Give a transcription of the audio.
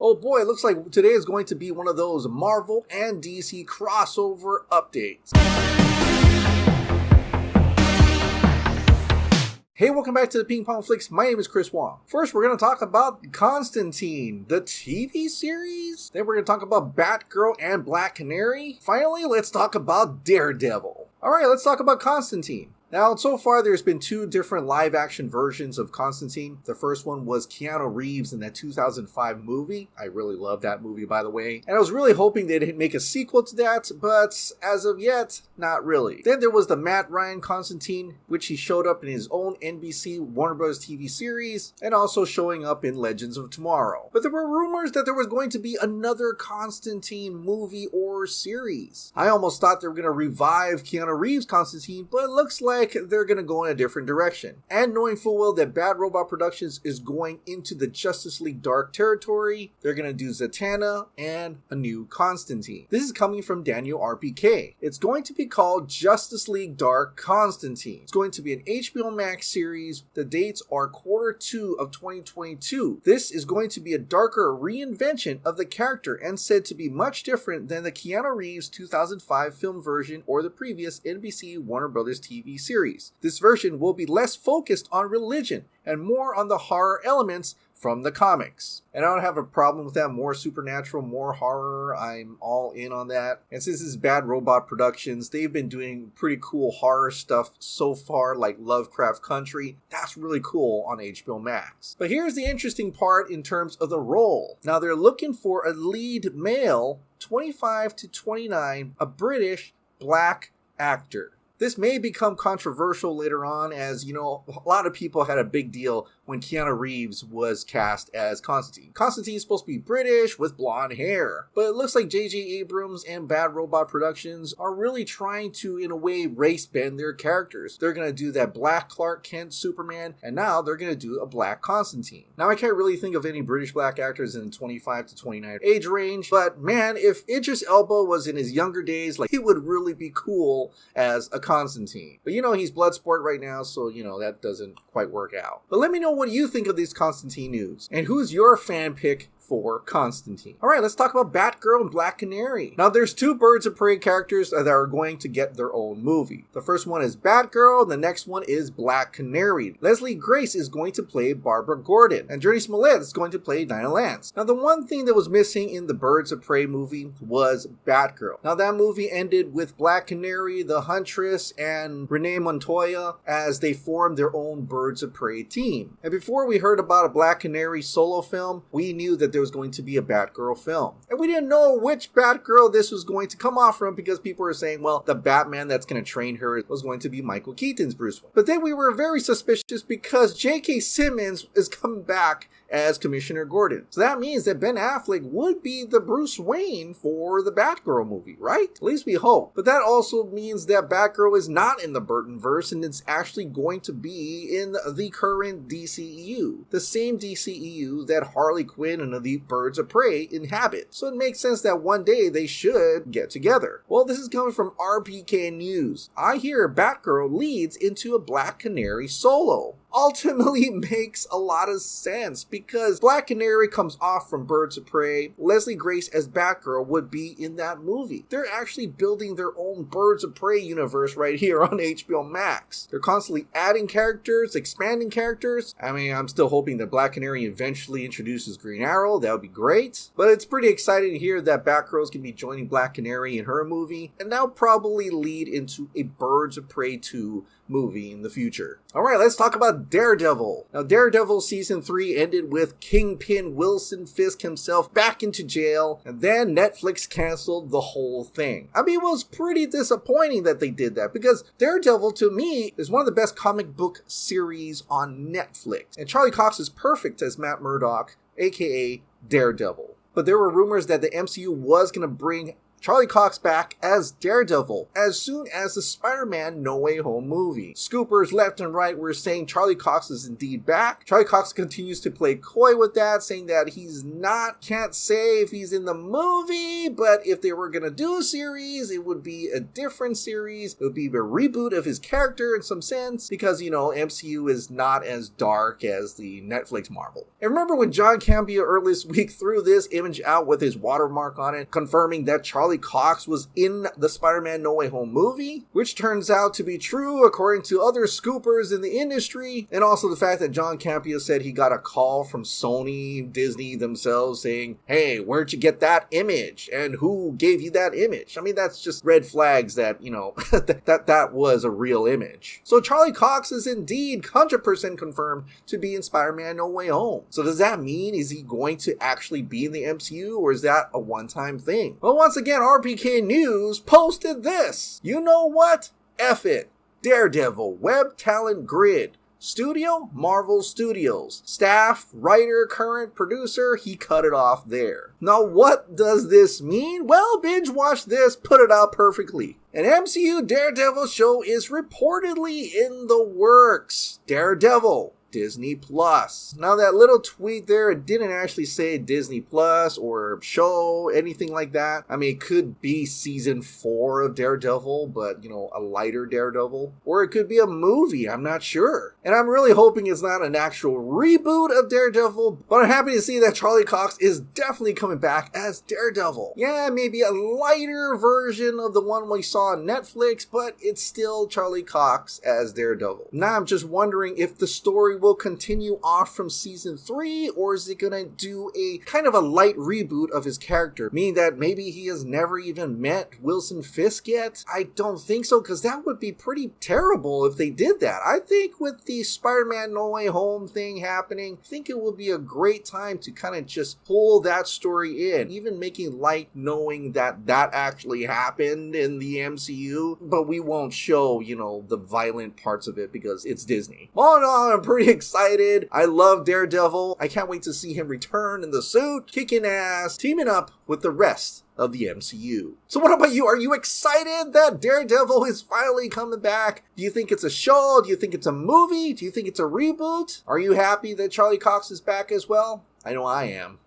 Oh boy, it looks like today is going to be one of those Marvel and DC crossover updates. Hey, welcome back to the Ping Pong Flix. My name is Chris Wong. First, we're going to talk about Constantine, the TV series. Then we're going to talk about Batgirl and Black Canary. Finally, let's talk about Daredevil. Alright, let's talk about Constantine. Now, so far, there's been two different live-action versions of Constantine. The first one was Keanu Reeves in that 2005 movie. I really love that movie, by the way. And I was really hoping they'd make a sequel to that, but as of yet, not really. Then there was the Matt Ryan Constantine, which he showed up in his own NBC Warner Bros. TV series, and also showing up in Legends of Tomorrow. But there were rumors that there was going to be another Constantine movie or series. I almost thought they were going to revive Keanu Reeves' Constantine, but it looks like they're going to go in a different direction. And knowing full well that Bad Robot Productions is going into the Justice League Dark territory, they're going to do Zatanna and a new Constantine. This is coming from Daniel RPK. It's going to be called Justice League Dark Constantine. It's going to be an HBO Max series. The dates are Q2 of 2022. This is going to be a darker reinvention of the character and said to be much different than the Keanu Reeves 2005 film version or the previous NBC Warner Bros. TV series. This version will be less focused on religion and more on the horror elements from the comics. And I don't have a problem with that. More supernatural, more horror. I'm all in on that. And since this is Bad Robot Productions, they've been doing pretty cool horror stuff so far, like Lovecraft Country. That's really cool on HBO Max. But here's the interesting part in terms of the role. Now they're looking for a lead male, 25 to 29, a British black actor. This may become controversial later on, as, you know, a lot of people had a big deal when Keanu Reeves was cast as Constantine. Constantine's supposed to be British with blonde hair, but it looks like J.J. Abrams and Bad Robot Productions are really trying to, in a way, race bend their characters. They're going to do that black Clark Kent Superman, and now they're going to do a black Constantine. Now, I can't really think of any British black actors in 25 to 29 age range, but man, if Idris Elba was in his younger days, like, he would really be cool as a Constantine. But you know, he's Bloodsport right now, so you know, that doesn't quite work out. But let me know what you think of these Constantine news, and who's your fan pick for Constantine. Alright, let's talk about Batgirl and Black Canary. Now, there's two Birds of Prey characters that are going to get their own movie. The first one is Batgirl, and the next one is Black Canary. Leslie Grace is going to play Barbara Gordon, and Journey Smollett is going to play Dinah Lance. Now, the one thing that was missing in the Birds of Prey movie was Batgirl. Now, that movie ended with Black Canary, the Huntress, and Renee Montoya as they formed their own Birds of Prey team. And before we heard about a Black Canary solo film, we knew that there was going to be a Batgirl film. And we didn't know which Batgirl this was going to come off from because people were saying, well, the Batman that's going to train her was going to be Michael Keaton's Bruce Wayne. But then we were very suspicious because J.K. Simmons is coming back as Commissioner Gordon. So that means that Ben Affleck would be the Bruce Wayne for the Batgirl movie, right? At least we hope. But that also means that Batgirl is not in the Burtonverse and it's actually going to be in the current DCEU. The same DCEU that Harley Quinn and the Birds of Prey inhabit. So it makes sense that one day they should get together. Well, this is coming from RPK News. I hear Batgirl leads into a Black Canary solo. Ultimately makes a lot of sense because Black Canary comes off from Birds of Prey. Leslie Grace as Batgirl would be in that movie. They're actually building their own Birds of Prey universe right here on HBO Max. They're constantly adding characters, expanding characters. I mean, I'm still hoping that Black Canary eventually introduces Green Arrow. That would be great. But it's pretty exciting to hear that Batgirl's going to be joining Black Canary in her movie, and that'll probably lead into a Birds of Prey 2 movie in the future. Alright, let's talk about Daredevil. Now, Daredevil Season 3 ended with Kingpin Wilson Fisk himself back into jail, and then Netflix canceled the whole thing. I mean, it was pretty disappointing that they did that, because Daredevil, to me, is one of the best comic book series on Netflix. And Charlie Cox is perfect as Matt Murdock, aka Daredevil. But there were rumors that the MCU was going to bring Charlie Cox back as Daredevil as soon as the Spider-Man No Way Home movie. Scoopers left and right were saying Charlie Cox is indeed back. Charlie Cox continues to play coy with that, saying that can't say if he's in the movie, but if they were gonna do a series, it would be a different series. It would be a reboot of his character in some sense, because, MCU is not as dark as the Netflix Marvel. And remember when John Campea earlier this week threw this image out with his watermark on it, confirming that Charlie Cox was in the Spider-Man No Way Home movie, which turns out to be true according to other scoopers in the industry, and also the fact that John Campea said he got a call from Sony, Disney themselves saying, hey, where'd you get that image? And who gave you that image? I mean, that's just red flags that, that was a real image. So Charlie Cox is indeed 100% confirmed to be in Spider-Man No Way Home. So does that mean, is he going to actually be in the MCU, or is that a one-time thing? Well, once again, RPK News posted this. You know what? F it. Daredevil Web Talent Grid. Studio, Marvel Studios. Staff, writer, current producer, he cut it off there. Now what does this mean? Well, binge watch this, put it out perfectly. An MCU Daredevil show is reportedly in the works. Daredevil. Disney Plus. Now that little tweet there, it didn't actually say Disney Plus or show, anything like that. I mean, it could be season 4 of Daredevil, but, a lighter Daredevil. Or it could be a movie, I'm not sure. And I'm really hoping it's not an actual reboot of Daredevil, but I'm happy to see that Charlie Cox is definitely coming back as Daredevil. Yeah, maybe a lighter version of the one we saw on Netflix, but it's still Charlie Cox as Daredevil. Now I'm just wondering if the story will continue off from season 3, or is it gonna do a kind of a light reboot of his character, meaning that maybe he has never even met Wilson Fisk yet? I don't think so, because that would be pretty terrible if they did that. I think with the Spider-Man No Way Home thing happening, I think it would be a great time to kind of just pull that story in, even making light knowing that actually happened in the MCU, but we won't show, the violent parts of it because it's Disney. All in all, I'm pretty excited. I love Daredevil. I can't wait to see him return in the suit, kicking ass, teaming up with the rest of the MCU. So what about you? Are you excited that Daredevil is finally coming back? Do you think it's a show? Do you think it's a movie? Do you think it's a reboot? Are you happy that Charlie Cox is back as well? I know I am.